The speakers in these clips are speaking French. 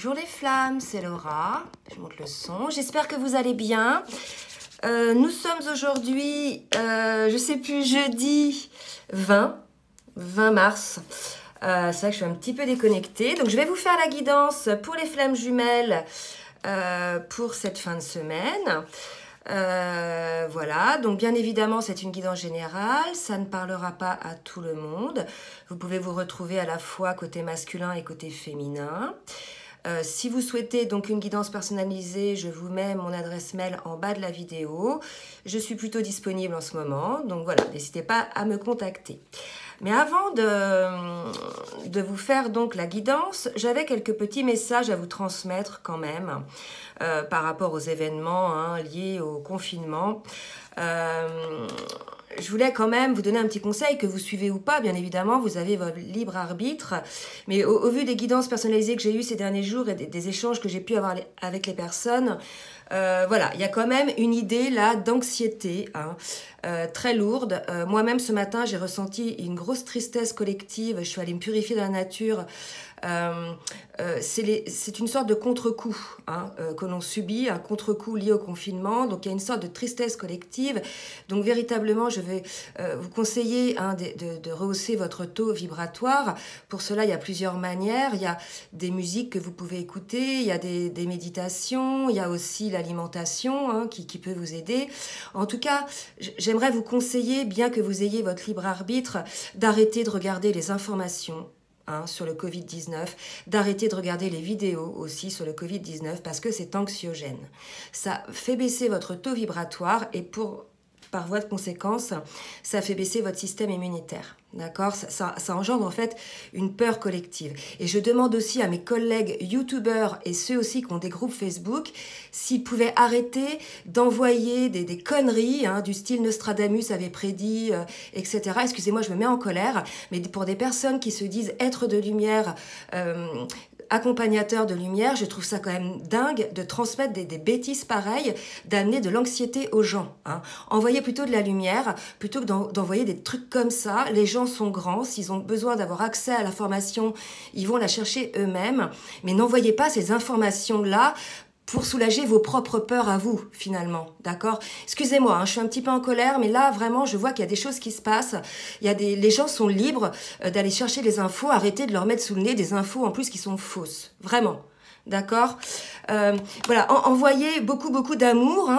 Bonjour les flammes, c'est Laura, je monte le son, j'espère que vous allez bien. Nous sommes aujourd'hui, je sais plus, jeudi 20 mars. C'est vrai que je suis un petit peu déconnectée, donc je vais vous faire la guidance pour les flammes jumelles pour cette fin de semaine. Voilà, donc bien évidemment c'est une guidance générale, ça ne parlera pas à tout le monde. Vous pouvez vous retrouver à la fois côté masculin et côté féminin. Si vous souhaitez donc une guidance personnalisée, je vous mets mon adresse mail en bas de la vidéo. Je suis plutôt disponible en ce moment, donc voilà, n'hésitez pas à me contacter. Mais avant de vous faire donc la guidance, j'avais quelques petits messages à vous transmettre quand même par rapport aux événements liés au confinement. Je voulais quand même vous donner un petit conseil, que vous suivez ou pas, bien évidemment, vous avez votre libre arbitre. Mais au vu des guidances personnalisées que j'ai eues ces derniers jours et des échanges que j'ai pu avoir avec les personnes, voilà, il y a quand même une idée là d'anxiété très lourde. Moi-même ce matin, j'ai ressenti une grosse tristesse collective. Je suis allée me purifier dans la nature. C'est une sorte de contre-coup que l'on subit, un contre-coup lié au confinement. Donc il y a une sorte de tristesse collective. Donc véritablement, je vais vous conseiller de rehausser votre taux vibratoire. Pour cela, il y a plusieurs manières. Il y a des musiques que vous pouvez écouter, il y a des méditations, il y a aussi l'alimentation qui peut vous aider. En tout cas, j'aimerais vous conseiller, bien que vous ayez votre libre arbitre, d'arrêter de regarder les informations sur le Covid-19, d'arrêter de regarder les vidéos aussi sur le Covid-19 parce que c'est anxiogène. Ça fait baisser votre taux vibratoire et par voie de conséquence, ça fait baisser votre système immunitaire. D'accord ? Ça engendre en fait une peur collective. Et je demande aussi à mes collègues youtubeurs et ceux aussi qui ont des groupes Facebook s'ils pouvaient arrêter d'envoyer des conneries du style Nostradamus avait prédit, etc. Excusez-moi, je me mets en colère, mais pour des personnes qui se disent être de lumière, accompagnateur de lumière, je trouve ça quand même dingue de transmettre des bêtises pareilles, d'amener de l'anxiété aux gens. Envoyez plutôt de la lumière, plutôt que d'envoyer des trucs comme ça. Les gens sont grands, s'ils ont besoin d'avoir accès à l'information, ils vont la chercher eux-mêmes, mais n'envoyez pas ces informations-là pour soulager vos propres peurs à vous, finalement, d'accord ? Excusez-moi, je suis un petit peu en colère, mais là, vraiment, je vois qu'il y a des choses qui se passent. Les gens sont libres d'aller chercher les infos, arrêtez de leur mettre sous le nez des infos, en plus, qui sont fausses. Vraiment. D'accord, voilà, envoyez beaucoup d'amour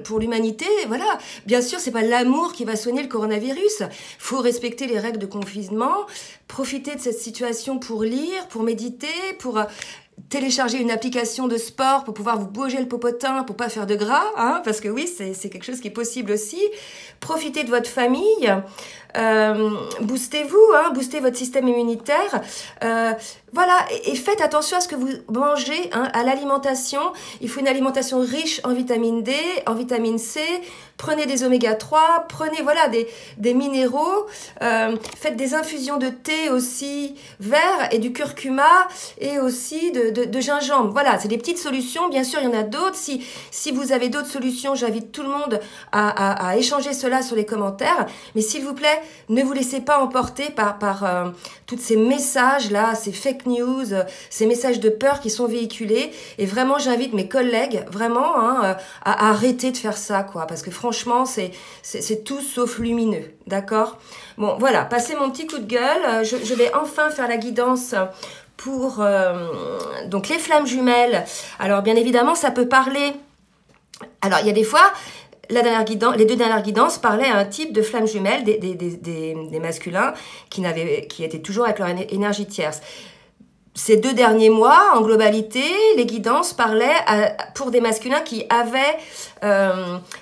pour l'humanité. Voilà, bien sûr, c'est pas l'amour qui va soigner le coronavirus. Faut respecter les règles de confinement, profiter de cette situation pour lire, pour méditer, pour télécharger une application de sport pour pouvoir vous bouger le popotin pour pas faire de gras, parce que oui, c'est quelque chose qui est possible aussi. Profitez de votre famille, boostez-vous, boostez votre système immunitaire. Voilà, et faites attention à ce que vous mangez, à l'alimentation. Il faut une alimentation riche en vitamine D, en vitamine C. Prenez des oméga 3, prenez des minéraux. Faites des infusions de thé aussi vert et du curcuma et aussi de gingembre. Voilà, c'est des petites solutions. Bien sûr, il y en a d'autres. Si vous avez d'autres solutions, j'invite tout le monde à échanger cela sur les commentaires. Mais s'il vous plaît, ne vous laissez pas emporter par tous ces messages-là, ces fake news, ces messages de peur qui sont véhiculés. Et vraiment, j'invite mes collègues vraiment à arrêter de faire ça, quoi. Parce que franchement, c'est tout sauf lumineux. D'accord ? Bon, voilà, passez mon petit coup de gueule. Je vais enfin faire la guidance pour donc les flammes jumelles. Alors, bien évidemment, ça peut parler... Alors, il y a des fois... les deux dernières guidances parlaient à un type de flammes jumelles, des masculins qui étaient toujours avec leur énergie tierce. Ces 2 derniers mois, en globalité, les guidances parlaient pour des masculins qui avaient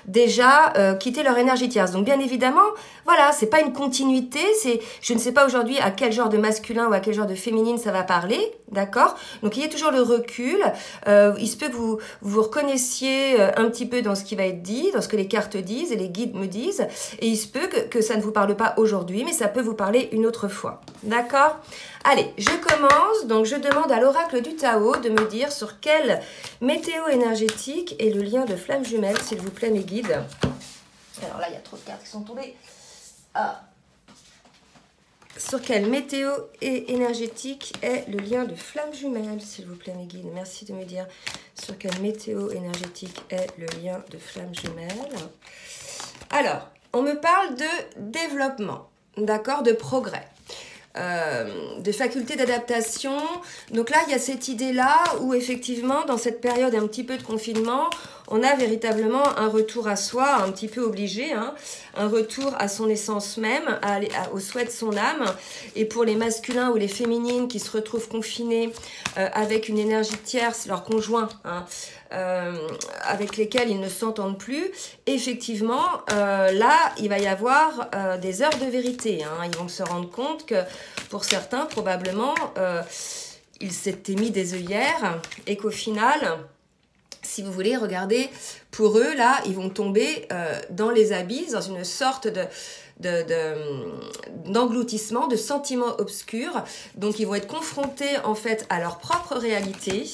déjà quitté leur énergie tierce. Donc bien évidemment, voilà, c'est pas une continuité, je ne sais pas aujourd'hui à quel genre de masculin ou à quel genre de féminine ça va parler, d'accord ? Donc il y a toujours le recul, il se peut que vous reconnaissiez un petit peu dans ce qui va être dit, dans ce que les cartes disent et les guides me disent, et il se peut que ça ne vous parle pas aujourd'hui, mais ça peut vous parler une autre fois, d'accord ? Allez, je commence. Donc, je demande à l'oracle du Tao de me dire sur quelle météo énergétique est le lien de flammes jumelles, s'il vous plaît, mes guides. Alors là, il y a trop de cartes qui sont tombées. sur quelle météo et énergétique est le lien de flamme jumelle, s'il vous plaît mes guides. Merci de me dire sur quelle météo énergétique est le lien de flamme jumelle. Alors, on me parle de développement, d'accord, de progrès. De faculté d'adaptation. Donc là, il y a cette idée-là où effectivement, dans cette période un petit peu de confinement, on a véritablement un retour à soi, un petit peu obligé, hein, un retour à son essence même, au souhait de son âme. Et pour les masculins ou les féminines qui se retrouvent confinés avec une énergie tierce, leur conjoint, hein, avec lesquels ils ne s'entendent plus, effectivement, là, il va y avoir des heures de vérité. Hein. Ils vont se rendre compte que, pour certains, probablement, ils s'étaient mis des œillères et qu'au final, si vous voulez, regardez, pour eux, là, ils vont tomber dans les abysses, dans une sorte d'engloutissement, de sentiments obscurs. Donc, ils vont être confrontés, en fait, à leur propre réalité.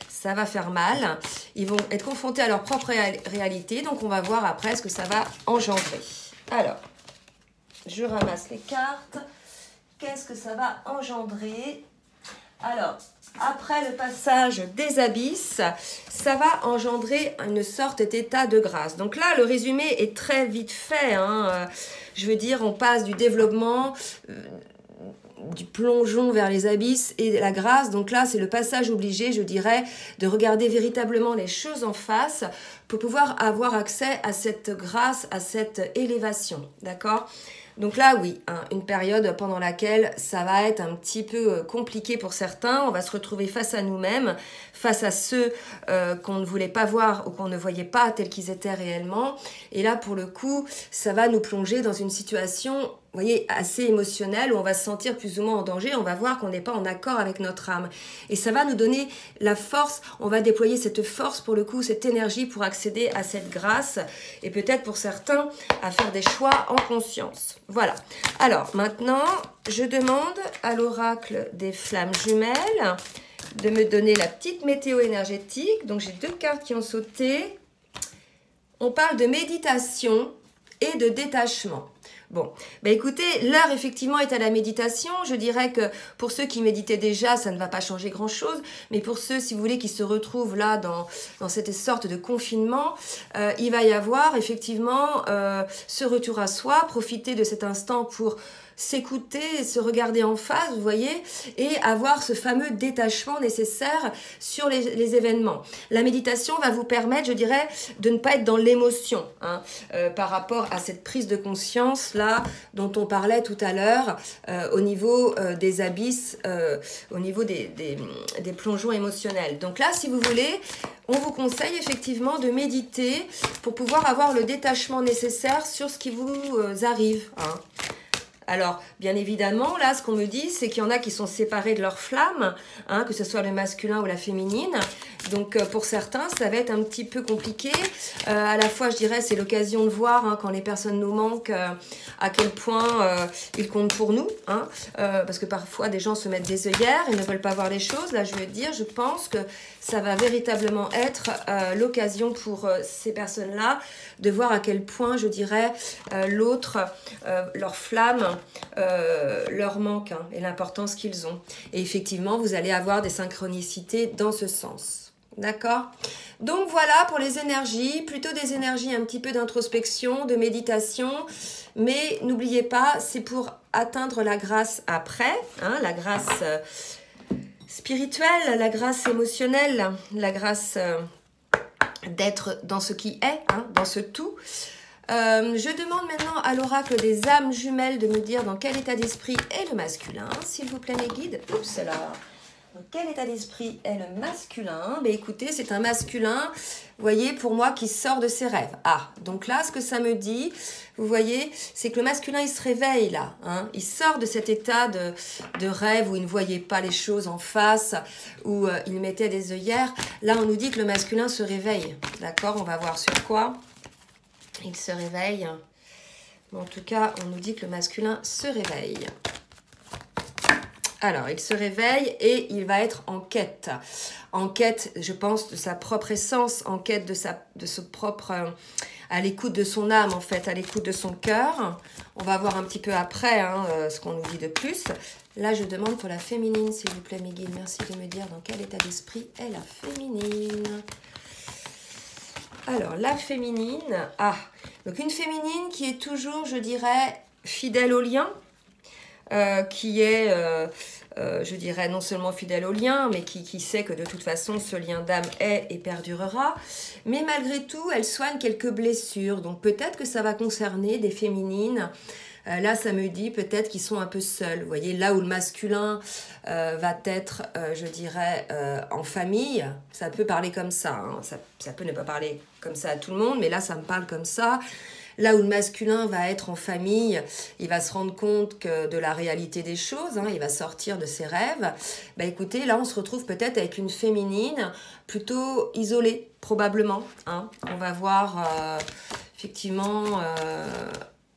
Ça va faire mal. Ils vont être confrontés à leur propre réalité. Donc, on va voir après ce que ça va engendrer. Alors, je ramasse les cartes. Qu'est-ce que ça va engendrer? Alors, après le passage des abysses, ça va engendrer une sorte d'état de grâce. Donc là, le résumé est très vite fait. Hein. Je veux dire, on passe du développement, du plongeon vers les abysses et la grâce. Donc là, c'est le passage obligé, je dirais, de regarder véritablement les choses en face pour pouvoir avoir accès à cette grâce, à cette élévation. D'accord ? Donc là, oui, hein, une période pendant laquelle ça va être un petit peu compliqué pour certains. On va se retrouver face à nous-mêmes, face à ceux qu'on ne voulait pas voir ou qu'on ne voyait pas tels qu'ils étaient réellement. Et là, pour le coup, ça va nous plonger dans une situation, vous voyez, assez émotionnelle où on va se sentir plus ou moins en danger. On va voir qu'on n'est pas en accord avec notre âme. Et ça va nous donner la force. On va déployer cette force, pour le coup, cette énergie pour accéder à cette grâce. Et peut-être pour certains, à faire des choix en conscience. Voilà. Alors, maintenant, je demande à l'oracle des flammes jumelles de me donner la petite météo énergétique. Donc, j'ai 2 cartes qui ont sauté. On parle de méditation et de détachement. Bon, ben écoutez, l'heure effectivement est à la méditation. Je dirais que pour ceux qui méditaient déjà, ça ne va pas changer grand-chose. Mais pour ceux, si vous voulez, qui se retrouvent là dans cette sorte de confinement, il va y avoir effectivement ce retour à soi, profiter de cet instant pour s'écouter, se regarder en face, vous voyez, et avoir ce fameux détachement nécessaire sur les événements. La méditation va vous permettre, je dirais, de ne pas être dans l'émotion, hein, par rapport à cette prise de conscience là dont on parlait tout à l'heure, au niveau des abysses, au niveau des plongeons émotionnels. Donc là, si vous voulez, on vous conseille effectivement de méditer pour pouvoir avoir le détachement nécessaire sur ce qui vous arrive, hein. Alors, bien évidemment, là, ce qu'on me dit, c'est qu'il y en a qui sont séparés de leur flamme, hein, que ce soit le masculin ou la féminine. Donc, pour certains, ça va être un petit peu compliqué. À la fois, je dirais, c'est l'occasion de voir, hein, quand les personnes nous manquent, à quel point ils comptent pour nous. Hein, parce que parfois, des gens se mettent des œillères et ne veulent pas voir les choses. Là, je veux dire, je pense que ça va véritablement être l'occasion pour ces personnes-là de voir à quel point, je dirais, l'autre, leur flamme, leur manque, hein, et l'importance qu'ils ont. Et effectivement, vous allez avoir des synchronicités dans ce sens. D'accord? Donc voilà pour les énergies, plutôt des énergies un petit peu d'introspection, de méditation, mais n'oubliez pas, c'est pour atteindre la grâce après, hein, la grâce spirituelle, la grâce émotionnelle, la grâce d'être dans ce qui est, hein, dans ce tout. Je demande maintenant à l'oracle des âmes jumelles de me dire dans quel état d'esprit est le masculin, s'il vous plaît mes guides. Oups là. Dans quel état d'esprit est le masculin? Ben écoutez, c'est un masculin, vous voyez, pour moi, qui sort de ses rêves. Ah, donc là, ce que ça me dit, vous voyez, c'est que le masculin, il se réveille là. Hein, il sort de cet état de rêve où il ne voyait pas les choses en face, où il mettait des œillères. Là, on nous dit que le masculin se réveille. D'accord? On va voir sur quoi il se réveille. En tout cas, on nous dit que le masculin se réveille. Alors, il se réveille et il va être en quête. En quête, je pense, de sa propre essence, en quête de son propre à l'écoute de son âme, en fait, à l'écoute de son cœur. On va voir un petit peu après hein, ce qu'on nous dit de plus. Là, je demande pour la féminine, s'il vous plaît, mes guides. Merci de me dire dans quel état d'esprit est la féminine. Alors, la féminine. Ah, donc une féminine qui est toujours, je dirais, fidèle au lien. Qui est, je dirais, non seulement fidèle au lien, mais qui sait que de toute façon, ce lien d'âme est et perdurera. Mais malgré tout, elle soigne quelques blessures. Donc peut-être que ça va concerner des féminines. Là, ça me dit peut-être qu'ils sont un peu seuls. Vous voyez, là où le masculin va être, je dirais, en famille, ça peut parler comme ça, hein. Ça peut ne pas parler comme ça à tout le monde, mais là, ça me parle comme ça. Là où le masculin va être en famille, il va se rendre compte de la réalité des choses, hein, il va sortir de ses rêves. Bah écoutez, là on se retrouve peut-être avec une féminine plutôt isolée, probablement. Hein. On va voir effectivement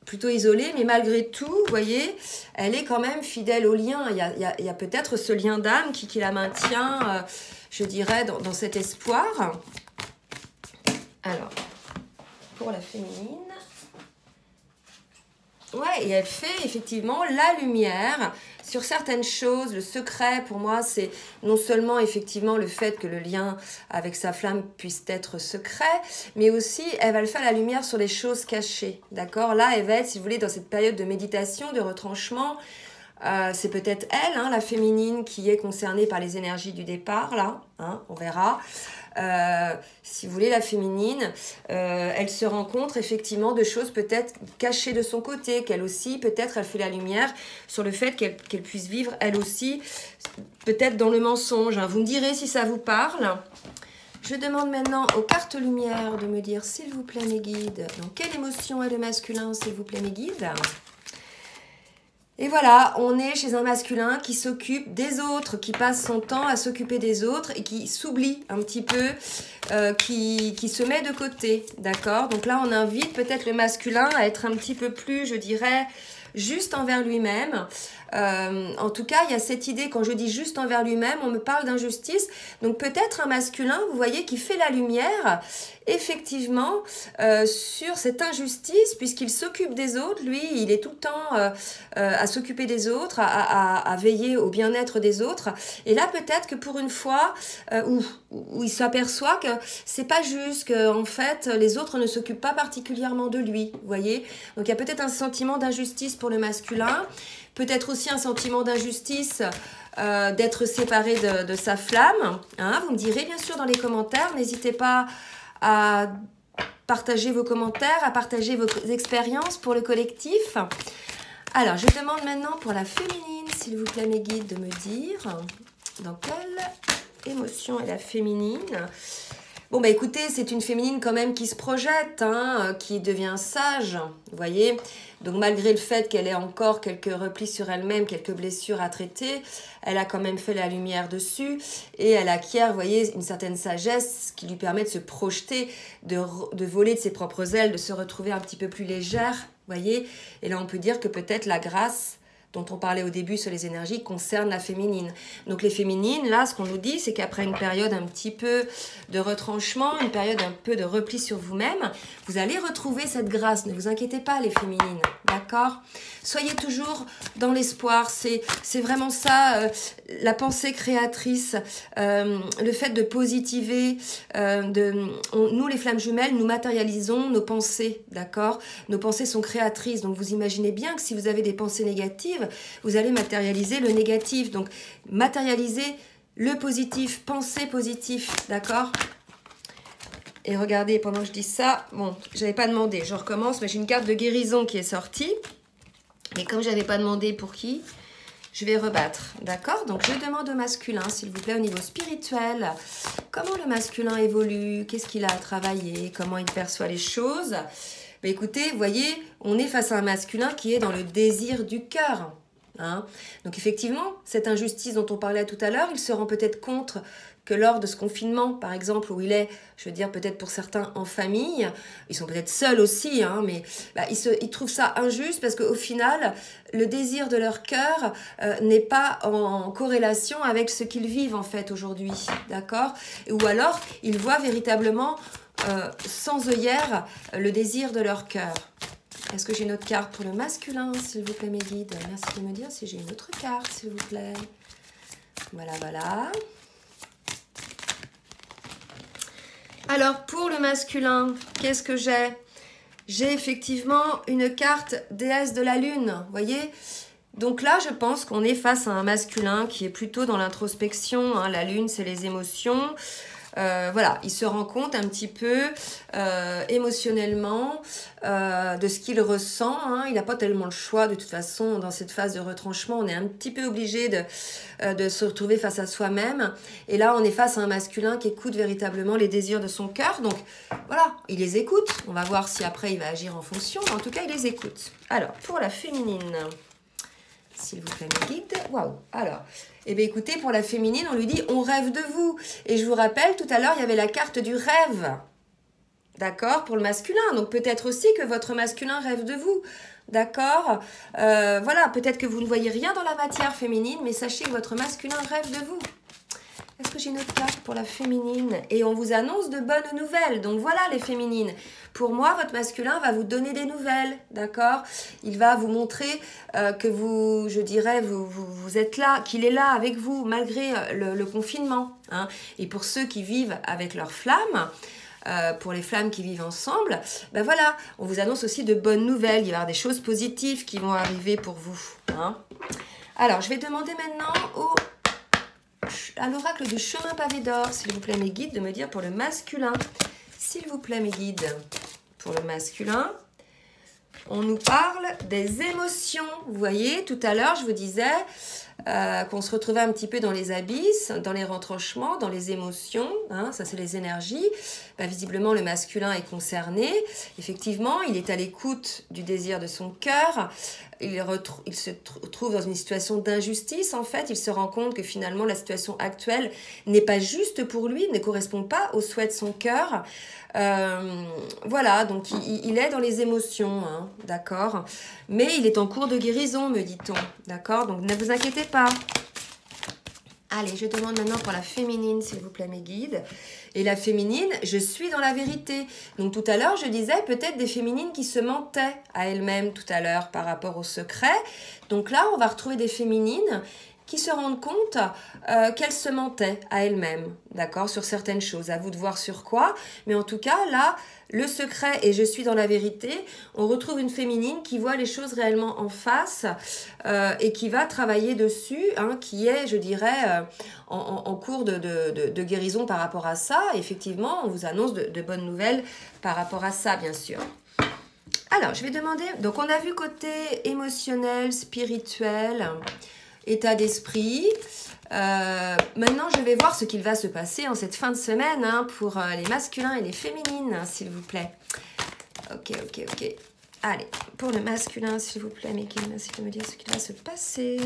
plutôt isolée, mais malgré tout, vous voyez, elle est quand même fidèle au lien. Il y a peut-être ce lien d'âme qui la maintient, je dirais, dans cet espoir. Alors, pour la féminine... Ouais, et elle fait effectivement la lumière sur certaines choses. Le secret, pour moi, c'est non seulement effectivement le fait que le lien avec sa flamme puisse être secret, mais aussi elle va le faire la lumière sur les choses cachées. D'accord? Là, elle va être, si vous voulez, dans cette période de méditation, de retranchement. C'est peut-être elle, hein, la féminine, qui est concernée par les énergies du départ, là, hein, on verra. Si vous voulez, la féminine, elle se rencontre effectivement de choses peut-être cachées de son côté, qu'elle aussi, peut-être, elle fait la lumière sur le fait qu'elle puisse vivre, elle aussi, peut-être dans le mensonge. Hein. Vous me direz si ça vous parle. Je demande maintenant aux cartes lumière de me dire, s'il vous plaît, mes guides, dans quelle émotion est le masculin, s'il vous plaît, mes guides ? Et voilà, on est chez un masculin qui s'occupe des autres, qui passe son temps à s'occuper des autres et qui s'oublie un petit peu, qui se met de côté, d'accord? Donc là, on invite peut-être le masculin à être un petit peu plus, je dirais, juste envers lui-même. En tout cas, il y a cette idée, quand je dis juste envers lui-même, on me parle d'injustice. Donc peut-être un masculin, vous voyez, qui fait la lumière, effectivement, sur cette injustice, puisqu'il s'occupe des autres. Lui, il est tout le temps à s'occuper des autres, à veiller au bien-être des autres. Et là, peut-être que pour une fois, où il s'aperçoit que c'est pas juste, qu'en fait, les autres ne s'occupent pas particulièrement de lui, vous voyez. Donc il y a peut-être un sentiment d'injustice pour le masculin. Peut-être aussi un sentiment d'injustice d'être séparé de sa flamme. Hein, vous me direz bien sûr dans les commentaires. N'hésitez pas à partager vos commentaires, à partager vos expériences pour le collectif. Alors, je demande maintenant pour la féminine, s'il vous plaît mes guides, de me dire dans quelle émotion est la féminine. Bon, bah écoutez, c'est une féminine quand même qui se projette, hein, qui devient sage, vous voyez. Donc malgré le fait qu'elle ait encore quelques replis sur elle-même, quelques blessures à traiter, elle a quand même fait la lumière dessus et elle acquiert, vous voyez, une certaine sagesse qui lui permet de se projeter, de voler de ses propres ailes, de se retrouver un petit peu plus légère, vous voyez. Et là, on peut dire que peut-être la grâce dont on parlait au début sur les énergies, concerne la féminine. Donc les féminines, là, ce qu'on nous dit, c'est qu'après une période un petit peu de retranchement, une période un peu de repli sur vous-même, vous allez retrouver cette grâce. Ne vous inquiétez pas, les féminines, d'accord? Soyez toujours dans l'espoir. C'est vraiment ça, la pensée créatrice, le fait de positiver. Nous, les flammes jumelles, nous matérialisons nos pensées, d'accord? Nos pensées sont créatrices. Donc vous imaginez bien que si vous avez des pensées négatives, vous allez matérialiser le négatif. Donc, matérialiser le positif, penser positif, d'accord? Et regardez, pendant que je dis ça, bon, j'avais pas demandé, je recommence, mais j'ai une carte de guérison qui est sortie. Mais comme j'avais pas demandé pour qui, je vais rebattre, d'accord? Donc, je demande au masculin, s'il vous plaît, au niveau spirituel, comment le masculin évolue, qu'est-ce qu'il a à travailler, comment il perçoit les choses. Ben écoutez, vous voyez, on est face à un masculin qui est dans le désir du cœur. Hein. Donc effectivement, cette injustice dont on parlait tout à l'heure, il se rend peut-être compte que lors de ce confinement, par exemple, où il est, je veux dire peut-être pour certains en famille, ils sont peut-être seuls aussi, hein, mais bah, ils trouvent ça injuste parce qu'au final, le désir de leur cœur n'est pas en corrélation avec ce qu'ils vivent en fait aujourd'hui, d'accord? Ou alors, ils voient véritablement sans œillère le désir de leur cœur. Est-ce que j'ai une autre carte pour le masculin, s'il vous plaît, mes guides? Merci de me dire si j'ai une autre carte, s'il vous plaît. Voilà, voilà. Alors, pour le masculin, qu'est-ce que j'ai? J'ai effectivement une carte déesse de la lune, vous voyez? Donc là, je pense qu'on est face à un masculin qui est plutôt dans l'introspection. Hein. La lune, c'est les émotions. Voilà, il se rend compte un petit peu émotionnellement de ce qu'il ressent. Hein. Il n'a pas tellement le choix de toute façon dans cette phase de retranchement. On est un petit peu obligé de se retrouver face à soi-même. Et là, on est face à un masculin qui écoute véritablement les désirs de son cœur. Donc voilà, il les écoute. On va voir si après il va agir en fonction. En tout cas, il les écoute. Alors, pour la féminine, s'il vous plaît, mes guides. Waouh! Alors, eh bien, écoutez, pour la féminine, on lui dit « on rêve de vous ». Et je vous rappelle, tout à l'heure, il y avait la carte du rêve. D'accord? Pour le masculin. Donc, peut-être aussi que votre masculin rêve de vous. D'accord? Voilà, peut-être que vous ne voyez rien dans la matière féminine, mais sachez que votre masculin rêve de vous. Est-ce que j'ai une autre carte pour la féminine? Et on vous annonce de bonnes nouvelles. Donc voilà les féminines. Pour moi, votre masculin va vous donner des nouvelles, d'accord? Il va vous montrer que vous, je dirais, vous êtes là, qu'il est là avec vous, malgré le confinement. Hein. Et pour ceux qui vivent avec leurs flammes, pour les flammes qui vivent ensemble, ben voilà, on vous annonce aussi de bonnes nouvelles. Il va y avoir des choses positives qui vont arriver pour vous. Hein. Alors, je vais demander maintenant à l'oracle du chemin pavé d'or, s'il vous plaît mes guides, de me dire pour le masculin. S'il vous plaît mes guides, pour le masculin, on nous parle des émotions. Vous voyez, tout à l'heure, je vous disais qu'on se retrouvait un petit peu dans les abysses, dans les retranchements, dans les émotions. Hein, ça, c'est les énergies. Ben, visiblement, le masculin est concerné. Effectivement, il est à l'écoute du désir de son cœur. Il se trouve dans une situation d'injustice, en fait. Il se rend compte que finalement, la situation actuelle n'est pas juste pour lui, ne correspond pas aux souhaits de son cœur. Voilà, donc il est dans les émotions, hein, d'accord? Mais il est en cours de guérison, me dit-on, d'accord? Donc ne vous inquiétez pas. Allez, je demande maintenant pour la féminine, s'il vous plaît, mes guides. Et la féminine, je suis dans la vérité. Donc tout à l'heure, je disais peut-être des féminines qui se mentaient à elles-mêmes tout à l'heure par rapport au secret. Donc là, on va retrouver des féminines qui se rendent compte qu'elles se mentaient à elles-mêmes, d'accord, sur certaines choses. À vous de voir sur quoi. Mais en tout cas, là, le secret et je suis dans la vérité, on retrouve une féminine qui voit les choses réellement en face et qui va travailler dessus, hein, qui est, je dirais, en cours de guérison par rapport à ça. Effectivement, on vous annonce de bonnes nouvelles par rapport à ça, bien sûr. Alors, je vais demander, donc on a vu côté émotionnel, spirituel, état d'esprit. Maintenant, je vais voir ce qu'il va se passer en cette fin de semaine hein, pour les masculins et les féminines, s'il vous plaît. Ok. Allez, pour le masculin, s'il vous plaît, mes guides, merci de me dire ce qu'il va se passer.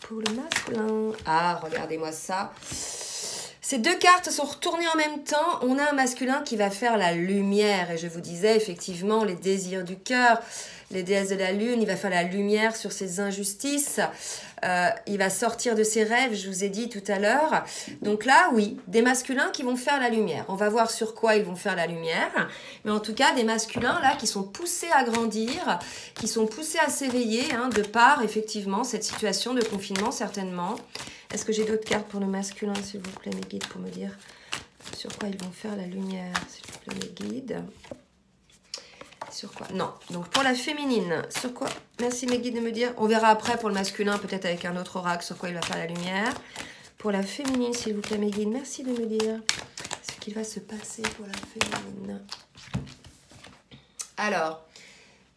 Pour le masculin. Ah, regardez-moi ça. Ces deux cartes sont retournées en même temps. On a un masculin qui va faire la lumière. Et je vous disais, effectivement, les désirs du cœur, les déesses de la lune, il va faire la lumière sur ces injustices. Il va sortir de ses rêves, je vous ai dit tout à l'heure. Donc là, oui, des masculins qui vont faire la lumière. On va voir sur quoi ils vont faire la lumière. Mais en tout cas, des masculins là qui sont poussés à grandir, qui sont poussés à s'éveiller, hein, de par, effectivement, cette situation de confinement, certainement. Est-ce que j'ai d'autres cartes pour le masculin, s'il vous plaît, mes guides, pour me dire sur quoi ils vont faire la lumière, s'il vous plaît, mes guides? Sur quoi? Non. Donc, pour la féminine, sur quoi? Merci, mes guides, de me dire. On verra après pour le masculin, peut-être avec un autre oracle, sur quoi il va faire la lumière. Pour la féminine, s'il vous plaît, mes guides, merci de me dire ce qu'il va se passer pour la féminine. Alors,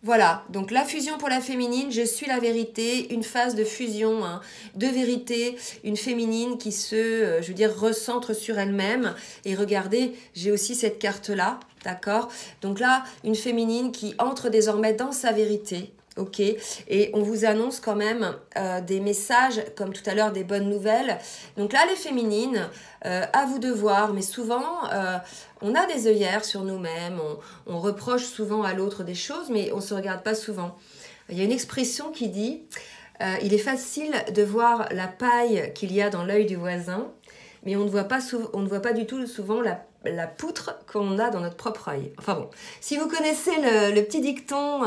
voilà, donc la fusion pour la féminine, je suis la vérité, une phase de fusion, hein, de vérité, une féminine qui se, je veux dire, recentre sur elle-même. Et regardez, j'ai aussi cette carte-là, d'accord? Donc là, une féminine qui entre désormais dans sa vérité. Ok, et on vous annonce quand même des messages, comme tout à l'heure, des bonnes nouvelles. Donc là, les féminines, à vous de voir, mais souvent, on a des œillères sur nous-mêmes, on reproche souvent à l'autre des choses, mais on ne se regarde pas souvent. Il y a une expression qui dit « Il est facile de voir la paille qu'il y a dans l'œil du voisin, mais on ne voit pas du tout souvent la poutre qu'on a dans notre propre œil. Enfin bon, si vous connaissez le petit dicton,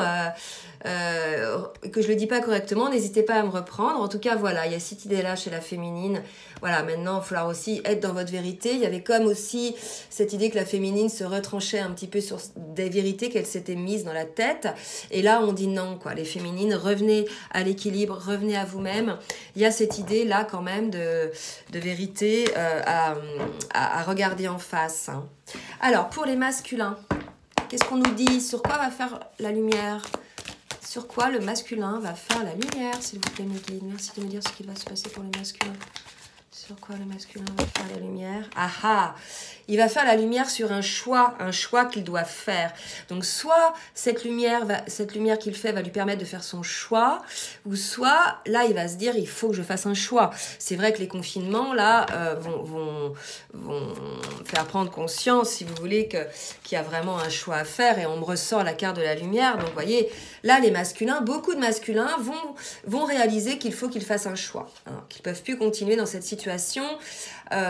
que je le dis pas correctement, n'hésitez pas à me reprendre. En tout cas, voilà, il y a cette idée-là chez la féminine. Voilà, maintenant, il va falloir aussi être dans votre vérité. Il y avait comme aussi cette idée que la féminine se retranchait un petit peu sur des vérités qu'elle s'était mises dans la tête. Et là, on dit non, quoi. Les féminines, revenez à l'équilibre, revenez à vous-même. Il y a cette idée-là, quand même, de vérité à regarder en face. Hein. Alors, pour les masculins, qu'est-ce qu'on nous dit? Sur quoi va faire la lumière? Sur quoi le masculin va faire la lumière, s'il vous plaît, mes guides? Merci de me dire ce qui va se passer pour les masculins. Sur quoi le masculin va faire la lumière? Ah ah! Il va faire la lumière sur un choix qu'il doit faire. Donc, soit cette lumière qu'il fait va lui permettre de faire son choix, ou soit, là, il va se dire, il faut que je fasse un choix. C'est vrai que les confinements, là, vont faire prendre conscience, si vous voulez, qu'il y a vraiment un choix à faire, et on me ressort la carte de la lumière. Donc, vous voyez, là, les masculins, beaucoup de masculins vont réaliser qu'il faut qu'ils fassent un choix, hein, qu'ils ne peuvent plus continuer dans cette situation.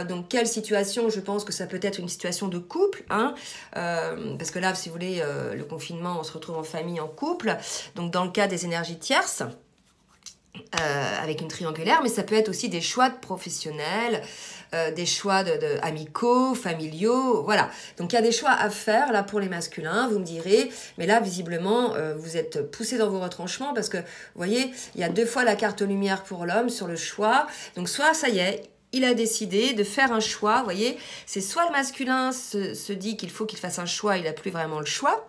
Donc, quelle situation? Je pense que ça peut être une situation de couple, hein, parce que là, si vous voulez, le confinement, on se retrouve en famille, en couple. Donc, dans le cas des énergies tierces, avec une triangulaire, mais ça peut être aussi des choix de professionnels, des choix amicaux, familiaux, voilà. Donc, il y a des choix à faire, là, pour les masculins, vous me direz, mais là, visiblement, vous êtes poussés dans vos retranchements, parce que, vous voyez, il y a 2 fois la carte lumière pour l'homme sur le choix. Donc, soit, ça y est, il a décidé de faire un choix, vous voyez, c'est soit le masculin se dit qu'il faut qu'il fasse un choix, il n'a plus vraiment le choix,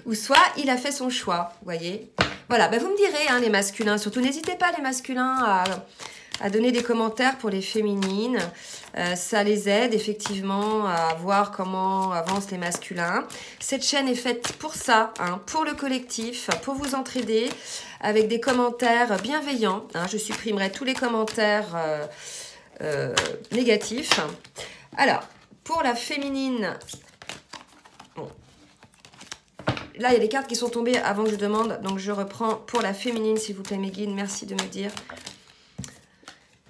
ou soit il a fait son choix, vous voyez. Voilà, ben vous me direz, hein, les masculins, surtout n'hésitez pas les masculins à donner des commentaires pour les féminines, ça les aide effectivement à voir comment avancent les masculins. Cette chaîne est faite pour ça, hein, pour le collectif, pour vous entraider, avec des commentaires bienveillants, hein, je supprimerai tous les commentaires négatif. Alors, pour la féminine, bon, là, il y a des cartes qui sont tombées avant que je demande, donc je reprends pour la féminine, s'il vous plaît, mes guides, merci de me dire.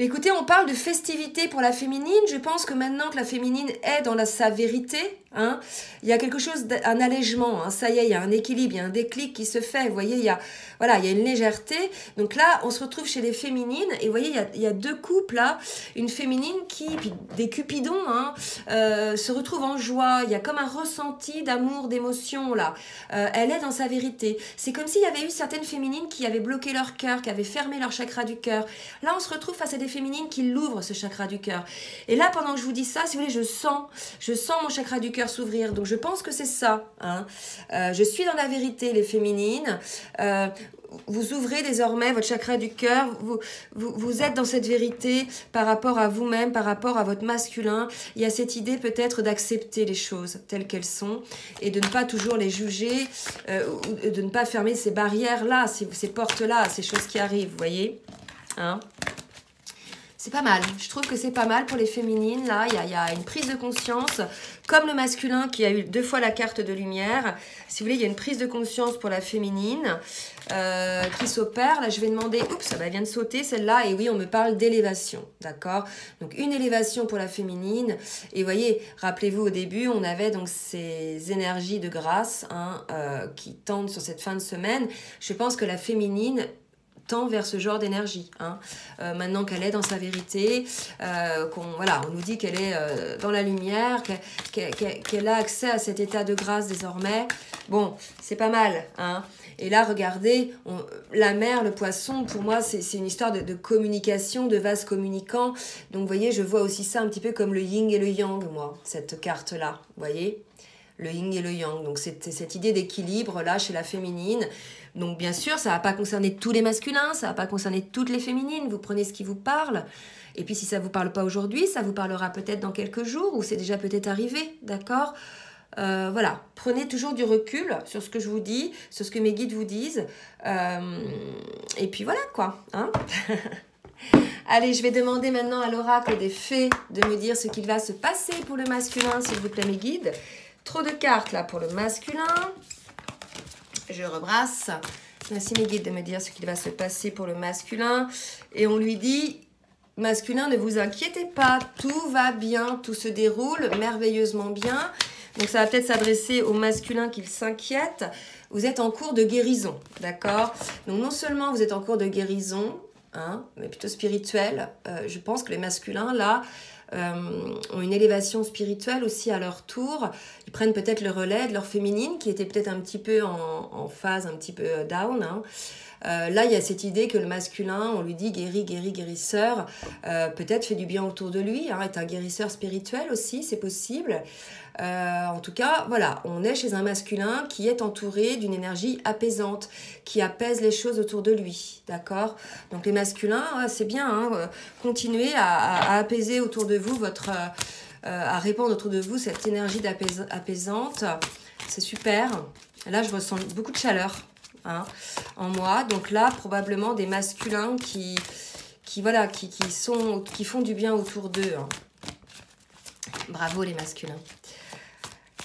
Mais écoutez, on parle de festivité pour la féminine. Je pense que maintenant que la féminine est dans sa vérité, hein, il y a quelque chose, un allègement. Hein, ça y est, il y a un équilibre, il y a un déclic qui se fait. Vous voyez, il y a une légèreté. Donc là, on se retrouve chez les féminines. Et vous voyez, il y a 2 couples là. Une féminine puis des cupidons, hein, se retrouve en joie. Il y a comme un ressenti d'amour, d'émotion là. Elle est dans sa vérité. C'est comme s'il y avait eu certaines féminines qui avaient bloqué leur cœur, qui avaient fermé leur chakra du cœur. Là, on se retrouve face à des féminines qui l'ouvrent, ce chakra du cœur. Et là, pendant que je vous dis ça, si vous voulez, je sens mon chakra du cœur s'ouvrir. Donc, je pense que c'est ça. Hein. Je suis dans la vérité, les féminines. Vous ouvrez désormais votre chakra du cœur. Vous êtes dans cette vérité par rapport à vous-même, par rapport à votre masculin. Il y a cette idée peut-être d'accepter les choses telles qu'elles sont et de ne pas toujours les juger, de ne pas fermer ces barrières-là, ces portes-là, ces choses qui arrivent, vous voyez, hein. C'est pas mal. Je trouve que c'est pas mal pour les féminines. Là, il y a une prise de conscience, comme le masculin qui a eu 2 fois la carte de lumière. Si vous voulez, il y a une prise de conscience pour la féminine qui s'opère. Là, je vais demander... Oups, ça vient de sauter celle-là. Et oui, on me parle d'élévation. D'accord? Donc, une élévation pour la féminine. Et vous voyez, rappelez-vous, au début, on avait donc ces énergies de grâce, hein, qui tendent sur cette fin de semaine. Je pense que la féminine tend vers ce genre d'énergie, hein. Maintenant qu'elle est dans sa vérité, on nous dit qu'elle est dans la lumière, qu'elle a accès à cet état de grâce désormais. Bon, c'est pas mal, hein. Et là, regardez, la mer, le poisson, pour moi, c'est une histoire de communication, de vase communicant. Donc, vous voyez, je vois aussi ça un petit peu comme le yin et le yang, moi, cette carte-là, vous voyez, le yin et le yang. Donc, c'est cette idée d'équilibre, là, chez la féminine. Donc, bien sûr, ça ne va pas concerner tous les masculins, ça ne va pas concerner toutes les féminines. Vous prenez ce qui vous parle. Et puis, si ça ne vous parle pas aujourd'hui, ça vous parlera peut-être dans quelques jours ou c'est déjà peut-être arrivé, d'accord ? Voilà, prenez toujours du recul sur ce que je vous dis, sur ce que mes guides vous disent. Et puis voilà, quoi. Hein. Allez, je vais demander maintenant à l'oracle des fées de me dire ce qu'il va se passer pour le masculin, s'il vous plaît, mes guides. Trop de cartes, là, pour le masculin. Je rebrasse. Merci mes guides de me dire ce qu'il va se passer pour le masculin. Et on lui dit, masculin, ne vous inquiétez pas, tout va bien, tout se déroule merveilleusement bien. Donc ça va peut-être s'adresser au masculin qui s'inquiète. Vous êtes en cours de guérison, d'accord? Donc non seulement vous êtes en cours de guérison, hein, mais plutôt spirituelle. Je pense que les masculins, là, ont une élévation spirituelle aussi à leur tour. Ils prennent peut-être le relais de leur féminine qui était peut-être un petit peu en phase, un petit peu down, hein. Là, il y a cette idée que le masculin, on lui dit guérisseur, peut-être fait du bien autour de lui, hein, est un guérisseur spirituel aussi, c'est possible. En tout cas, voilà, on est chez un masculin qui est entouré d'une énergie apaisante, qui apaise les choses autour de lui, d'accord? Donc les masculins, c'est bien, hein, continuez à apaiser autour de vous à répandre autour de vous cette énergie apaisante, c'est super. Là, je ressens beaucoup de chaleur. Hein, en moi, donc là probablement des masculins qui font du bien autour d'eux, hein. Bravo les masculins.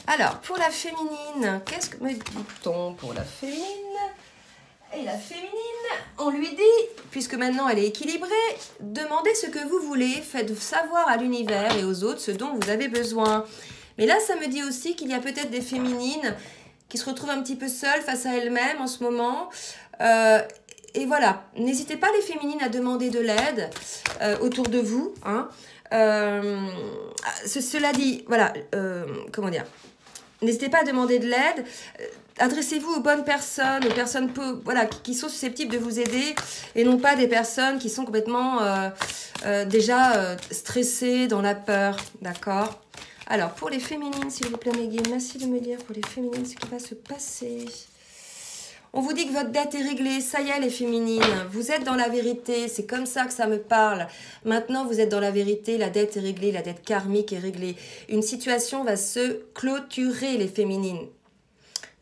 Alors pour la féminine, qu'est-ce que me dit-on pour la féminine? Et la féminine, on lui dit, puisque maintenant elle est équilibrée, demandez ce que vous voulez, faites savoir à l'univers et aux autres ce dont vous avez besoin. Mais là ça me dit aussi qu'il y a peut-être des féminines qui se retrouvent un petit peu seules face à elles-mêmes en ce moment. Et voilà, n'hésitez pas les féminines à demander de l'aide autour de vous. Hein. Cela dit, voilà, comment dire, n'hésitez pas à demander de l'aide. Adressez-vous aux bonnes personnes, aux personnes voilà, qui sont susceptibles de vous aider et non pas des personnes qui sont complètement déjà stressées, dans la peur, d'accord ? Alors, pour les féminines, s'il vous plaît, mes guides, merci de me dire pour les féminines ce qui va se passer. On vous dit que votre dette est réglée, ça y est les féminines, vous êtes dans la vérité, c'est comme ça que ça me parle. Maintenant, vous êtes dans la vérité, la dette est réglée, la dette karmique est réglée. Une situation va se clôturer, les féminines.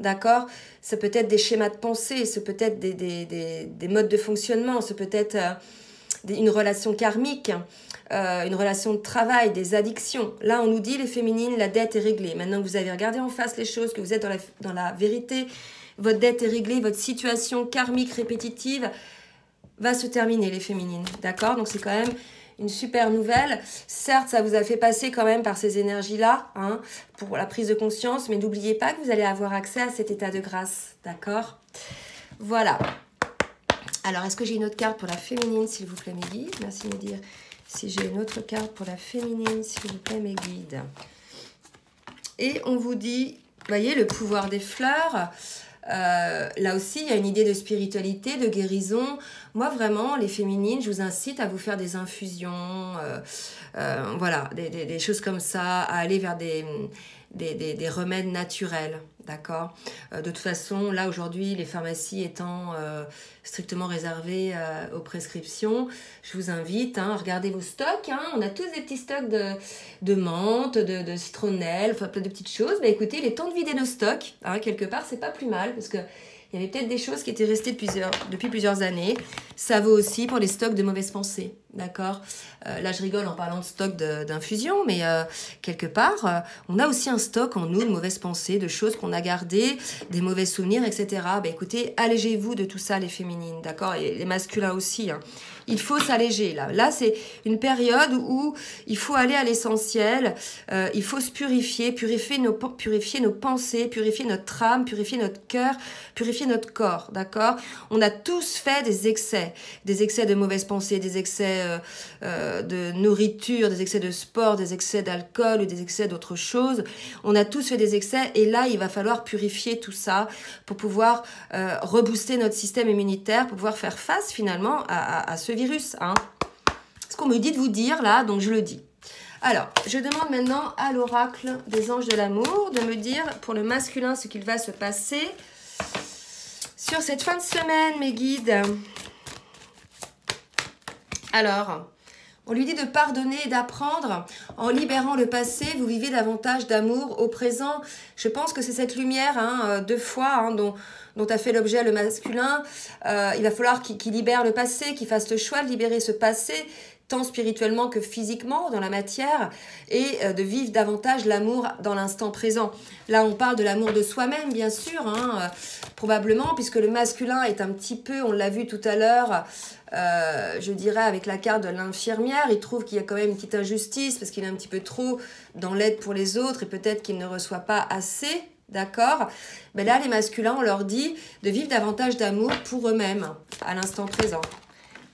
D'accord? Ça peut être des schémas de pensée, ça peut être des modes de fonctionnement, ça peut être une relation karmique. Une relation de travail, des addictions. Là, on nous dit, les féminines, la dette est réglée. Maintenant que vous avez regardé en face les choses, que vous êtes dans la vérité, votre dette est réglée, votre situation karmique répétitive va se terminer, les féminines. D'accord? Donc, c'est quand même une super nouvelle. Certes, ça vous a fait passer quand même par ces énergies-là, hein, pour la prise de conscience, mais n'oubliez pas que vous allez avoir accès à cet état de grâce. D'accord? Voilà. Alors, est-ce que j'ai une autre carte pour la féminine, s'il vous plaît, mes guides? Merci de me dire si j'ai une autre carte pour la féminine, s'il vous plaît, mes guides. Et on vous dit, voyez, le pouvoir des fleurs. Là aussi, il y a une idée de spiritualité, de guérison. Moi, vraiment, les féminines, je vous incite à vous faire des infusions, voilà, des choses comme ça, à aller vers des remèdes naturels, d'accord? De toute façon, là, aujourd'hui, les pharmacies étant strictement réservées aux prescriptions, je vous invite à regarder vos stocks. Hein. On a tous des petits stocks de menthe, de citronnelle, enfin, plein de petites choses. Mais écoutez, il est temps de vider nos stocks. Hein, quelque part, c'est pas plus mal, parce que il y avait peut-être des choses qui étaient restées depuis plusieurs années. Ça vaut aussi pour les stocks de mauvaises pensées, d'accord? Là, je rigole en parlant de stock d'infusion, mais quelque part, on a aussi un stock en nous de mauvaises pensées, de choses qu'on a gardées, des mauvais souvenirs, etc. Ben, écoutez, allégez-vous de tout ça, les féminines, d'accord? Et les masculins aussi, hein. Il faut s'alléger, là. Là, c'est une période où il faut aller à l'essentiel, il faut se purifier nos pensées, purifier notre âme, purifier notre cœur, purifier notre corps, d'accord? On a tous fait des excès de mauvaises pensées, des excès de nourriture, des excès de sport, des excès d'alcool ou des excès d'autres choses. On a tous fait des excès et là, il va falloir purifier tout ça pour pouvoir rebooster notre système immunitaire, pour pouvoir faire face finalement à ce virus. Hein. Ce qu'on me dit de vous dire là, donc je le dis. Alors, je demande maintenant à l'oracle des anges de l'amour de me dire pour le masculin ce qu'il va se passer sur cette fin de semaine, mes guides. Alors, on lui dit de pardonner et d'apprendre. En libérant le passé, vous vivez davantage d'amour au présent. Je pense que c'est cette lumière, hein, deux fois, hein, dont a fait l'objet le masculin. Il va falloir qu'il libère le passé, qu'il fasse le choix de libérer ce passé, tant spirituellement que physiquement dans la matière, et de vivre davantage l'amour dans l'instant présent. Là, on parle de l'amour de soi-même, bien sûr, hein, probablement, puisque le masculin est un petit peu, on l'a vu tout à l'heure, je dirais avec la carte de l'infirmière, il trouve qu'il y a quand même une petite injustice, parce qu'il est un petit peu trop dans l'aide pour les autres, et peut-être qu'il ne reçoit pas assez, d'accord? Mais là, les masculins, on leur dit de vivre davantage d'amour pour eux-mêmes, à l'instant présent.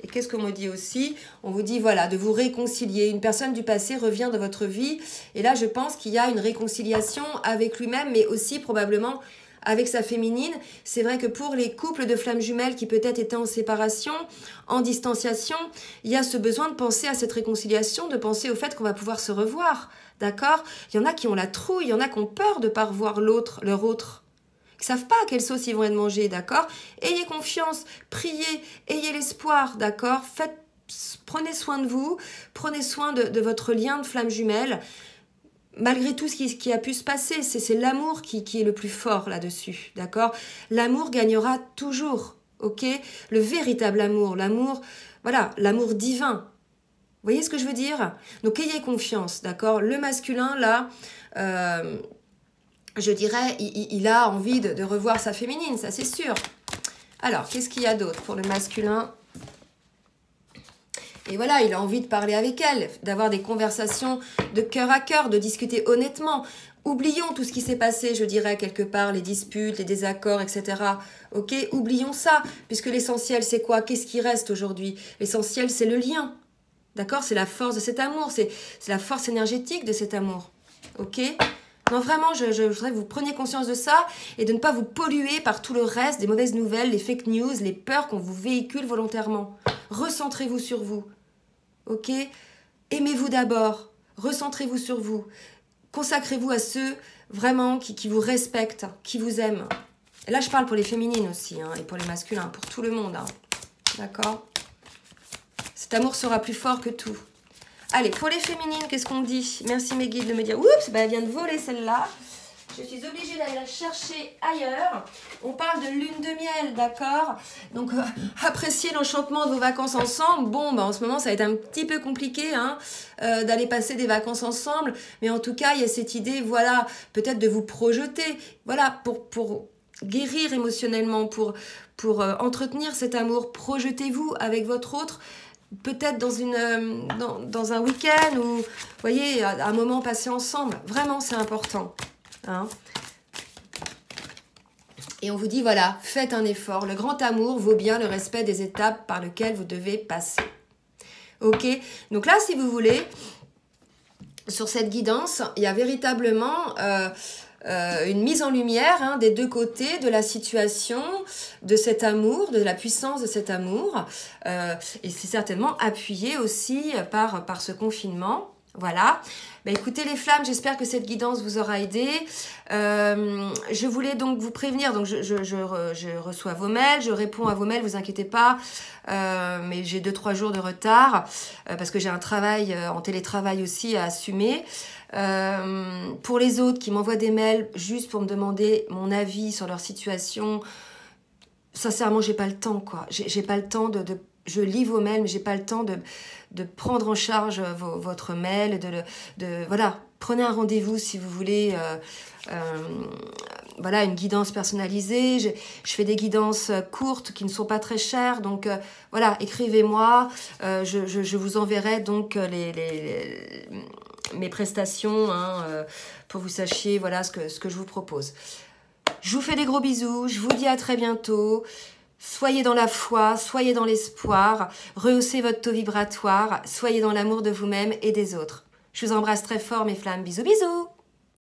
Et qu'est-ce qu'on me dit aussi? On vous dit, voilà, de vous réconcilier. Une personne du passé revient dans votre vie. Et là, je pense qu'il y a une réconciliation avec lui-même, mais aussi probablement avec sa féminine. C'est vrai que pour les couples de flammes jumelles qui peut-être étaient en séparation, en distanciation, il y a ce besoin de penser à cette réconciliation, de penser au fait qu'on va pouvoir se revoir. D'accord? Il y en a qui ont la trouille, il y en a qui ont peur de ne pas revoir l'autre, leur autre. Qui ne savent pas à quelle sauce ils vont être mangés, d'accord? Ayez confiance, priez, ayez l'espoir, d'accord? Prenez soin de vous, prenez soin de votre lien de flamme jumelle. Malgré tout ce qui a pu se passer, c'est l'amour qui est le plus fort là-dessus, d'accord? L'amour gagnera toujours, ok? Le véritable amour, voilà, l'amour divin. Vous voyez ce que je veux dire? Donc ayez confiance, d'accord? Le masculin, là... je dirais, il a envie de revoir sa féminine, ça c'est sûr. Alors, qu'est-ce qu'il y a d'autre pour le masculin? Et voilà, il a envie de parler avec elle, d'avoir des conversations de cœur à cœur, de discuter honnêtement. Oublions tout ce qui s'est passé, je dirais, quelque part, les disputes, les désaccords, etc. Ok, oublions ça, puisque l'essentiel, c'est quoi? Qu'est-ce qui reste aujourd'hui? L'essentiel, c'est le lien. D'accord? C'est la force de cet amour, c'est la force énergétique de cet amour. Ok? Non, vraiment, je voudrais que vous preniez conscience de ça et de ne pas vous polluer par tout le reste des mauvaises nouvelles, les fake news, les peurs qu'on vous véhicule volontairement. Recentrez-vous sur vous, ok? Aimez-vous d'abord, recentrez-vous sur vous. Consacrez-vous à ceux vraiment qui vous respectent, qui vous aiment. Et là, je parle pour les féminines aussi, hein, et pour les masculins, pour tout le monde. Hein. D'accord? Cet amour sera plus fort que tout. Allez, pour les féminines, qu'est-ce qu'on dit? Merci mes guides de me dire. Oups, bah, elle vient de voler celle-là. Je suis obligée d'aller la chercher ailleurs. On parle de lune de miel, d'accord? Donc, appréciez l'enchantement de vos vacances ensemble. Bon, bah, en ce moment, ça va être un petit peu compliqué hein, d'aller passer des vacances ensemble. Mais en tout cas, il y a cette idée, voilà, peut-être de vous projeter. Voilà, pour guérir émotionnellement, pour entretenir cet amour. Projetez-vous avec votre autre. Peut-être dans un week-end ou, vous voyez, un moment passé ensemble. Vraiment, c'est important. Hein. Et on vous dit, voilà, faites un effort. Le grand amour vaut bien le respect des étapes par lesquelles vous devez passer. Ok? Donc là, si vous voulez, sur cette guidance, il y a véritablement... une mise en lumière hein, des deux côtés de la situation, de cet amour, de la puissance de cet amour. Et c'est certainement appuyé aussi par ce confinement. Voilà. Ben, écoutez les flammes, j'espère que cette guidance vous aura aidé. Je voulais donc vous prévenir, donc je reçois vos mails, je réponds à vos mails, vous inquiétez pas, mais j'ai 2-3 jours de retard parce que j'ai un travail en télétravail aussi à assumer. Pour les autres qui m'envoient des mails juste pour me demander mon avis sur leur situation, sincèrement, j'ai pas le temps, quoi. J'ai pas le temps je lis vos mails, mais j'ai pas le temps de prendre en charge votre mail, voilà. Prenez un rendez-vous si vous voulez, voilà, une guidance personnalisée. Je fais des guidances courtes qui ne sont pas très chères, donc voilà, écrivez-moi. Je vous enverrai donc mes prestations hein, pour que vous sachiez voilà ce que je vous propose. Je vous fais des gros bisous, je vous dis à très bientôt. Soyez dans la foi, soyez dans l'espoir, rehaussez votre taux vibratoire, soyez dans l'amour de vous-même et des autres. Je vous embrasse très fort mes flammes, bisous bisous.